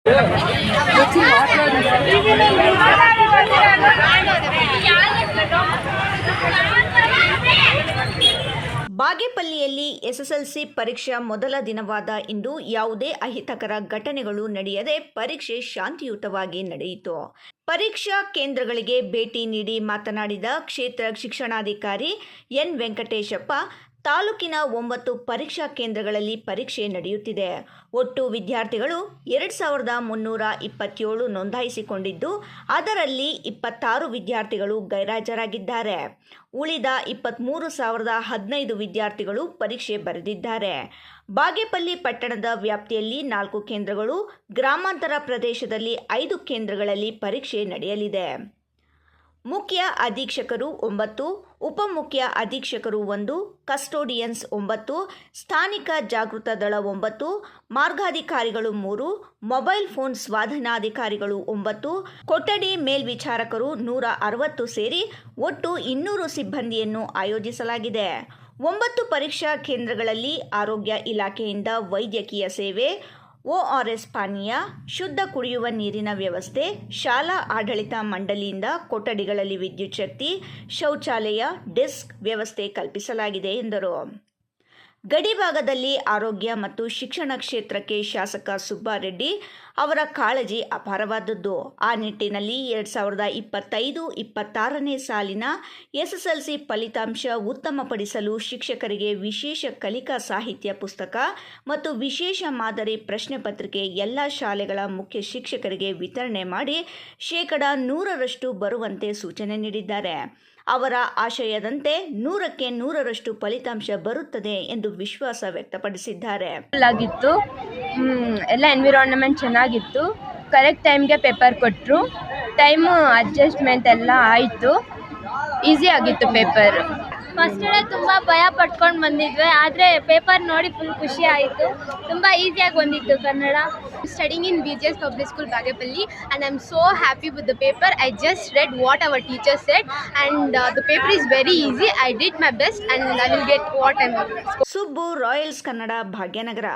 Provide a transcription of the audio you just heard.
ಬಾಗೇಪಲ್ಲಿಯಲ್ಲಿ SSLC ಪರೀಕ್ಷಾ ಮೊದಲ ದಿನವಾದ ಇಂದು ಯಾವುದೇ ಅಹಿತಕರ ಘಟನೆಗಳು ನಡೆಯದೆ ಪರೀಕ್ಷೆ ಶಾಂತಿಯುತವಾಗಿ ನಡೆಯಿತು. ಪರೀಕ್ಷಾ ಕೇಂದ್ರಗಳಿಗೆ ಭೇಟಿ ನೀಡಿ ಮಾತನಾಡಿದ ಕ್ಷೇತ್ರ ಶಿಕ್ಷಣಾಧಿಕಾರಿ ಎನ್ ವೆಂಕಟೇಶಪ್ಪ, ತಾಲೂಕಿನ 9 ಪರೀಕ್ಷಾ ಕೇಂದ್ರಗಳಲ್ಲಿ ಪರೀಕ್ಷೆ ನಡೆಯುತ್ತಿದೆ. ಒಟ್ಟು ವಿದ್ಯಾರ್ಥಿಗಳು 2327 ನೋಂದಾಯಿಸಿಕೊಂಡಿದ್ದು, ಅದರಲ್ಲಿ 26 ವಿದ್ಯಾರ್ಥಿಗಳು ಗೈರಾಜರಾಗಿದ್ದಾರೆ. ಉಳಿದ 23,015 ವಿದ್ಯಾರ್ಥಿಗಳು ಪರೀಕ್ಷೆ ಬರೆದಿದ್ದಾರೆ. ಬಾಗೇಪಲ್ಲಿ ಪಟ್ಟಣದ ವ್ಯಾಪ್ತಿಯಲ್ಲಿ 4 ಕೇಂದ್ರಗಳು, ಗ್ರಾಮಾಂತರ ಪ್ರದೇಶದಲ್ಲಿ 5 ಕೇಂದ್ರಗಳಲ್ಲಿ ಪರೀಕ್ಷೆ ನಡೆಯಲಿದೆ. ಮುಖ್ಯ ಅಧೀಕ್ಷಕರು 9, ಉಪಮುಖ್ಯ ಅಧೀಕ್ಷಕರು 1, ಕಸ್ಟೋಡಿಯನ್ಸ್ 9, ಸ್ಥಾನಿಕ ಜಾಗೃತ ದಳ 9, ಮಾರ್ಗಾಧಿಕಾರಿಗಳು 3, ಮೊಬೈಲ್ ಫೋನ್ ಸ್ವಾಧೀನಾಧಿಕಾರಿಗಳು 9, ಕೊಠಡಿ ಮೇಲ್ವಿಚಾರಕರು 160 ಸೇರಿ ಒಟ್ಟು 200 ಸಿಬ್ಬಂದಿಯನ್ನು ಆಯೋಜಿಸಲಾಗಿದೆ. 9 ಪರೀಕ್ಷಾ ಕೇಂದ್ರಗಳಲ್ಲಿ ಆರೋಗ್ಯ ಇಲಾಖೆಯಿಂದ ವೈದ್ಯಕೀಯ ಸೇವೆ, ORS ಪಾನೀಯ, ಶುದ್ಧ ಕುಡಿಯುವ ನೀರಿನ ವ್ಯವಸ್ಥೆ, ಶಾಲಾ ಆಡಳಿತ ಮಂಡಳಿಯಿಂದ ಕೊಠಡಿಗಳಲ್ಲಿ ವಿದ್ಯುತ್ ಶಕ್ತಿ, ಶೌಚಾಲಯ, ಡೆಸ್ಕ್ ವ್ಯವಸ್ಥೆ ಕಲ್ಪಿಸಲಾಗಿದೆ ಎಂದರು. ಗಡಿಭಾಗದಲ್ಲಿ ಆರೋಗ್ಯ ಮತ್ತು ಶಿಕ್ಷಣ ಕ್ಷೇತ್ರಕ್ಕೆ ಶಾಸಕ ಸುಬ್ಬಾರೆಡ್ಡಿ ಅವರ ಕಾಳಜಿ ಅಪಾರವಾದದ್ದು. ಆ ನಿಟ್ಟಿನಲ್ಲಿ 2025-26ನೇ ಸಾಲಿನ ಎಸ್ಎಸ್ಎಲ್ಸಿ ಫಲಿತಾಂಶ ಉತ್ತಮಪಡಿಸಲು ಶಿಕ್ಷಕರಿಗೆ ವಿಶೇಷ ಕಲಿಕಾ ಸಾಹಿತ್ಯ ಪುಸ್ತಕ ಮತ್ತು ವಿಶೇಷ ಮಾದರಿ ಪ್ರಶ್ನೆ ಪತ್ರಿಕೆ ಎಲ್ಲ ಶಾಲೆಗಳ ಮುಖ್ಯ ಶಿಕ್ಷಕರಿಗೆ ವಿತರಣೆ ಮಾಡಿ 100% ಬರುವಂತೆ ಸೂಚನೆ ನೀಡಿದ್ದಾರೆ. ಅವರ ಆಶಯದಂತೆ 100ಕ್ಕೆ 100ರಷ್ಟು ಫಲಿತಾಂಶ ಬರುತ್ತದೆ ಎಂದು ವಿಶ್ವಾಸ ವ್ಯಕ್ತಪಡಿಸಿದ್ದಾರೆ. ಎಲ್ಲ ಎನ್ವಿರಾನ್ಮೆಂಟ್ ಚೆನ್ನಾಗಿತ್ತು. ಕರೆಕ್ಟ್ ಟೈಮ್ಗೆ ಪೇಪರ್ ಕೊಟ್ಟರು. ಟೈಮು ಅಡ್ಜಸ್ಟ್ಮೆಂಟ್ ಎಲ್ಲ ಆಯಿತು. ಈಸಿ ಆಗಿತ್ತು ಪೇಪರ್. ಫಸ್ಟ್ ಡೇ ತುಂಬ ಭಯ ಪಟ್ಕೊಂಡು ಬಂದಿದ್ವಿ, ಆದರೆ ಪೇಪರ್ ನೋಡಿ ಫುಲ್ ಖುಷಿ ಆಯಿತು. ತುಂಬ ಈಸಿಯಾಗಿ ಬಂದಿತ್ತು Kannada. Studying in BGS Public School Bagapalli, and I'm so happy with the paper. I just read what our teacher said, and the paper is very easy. I did my best and I will get what I'm going to. Subbu, Royals Kannada, Bhagyanagar.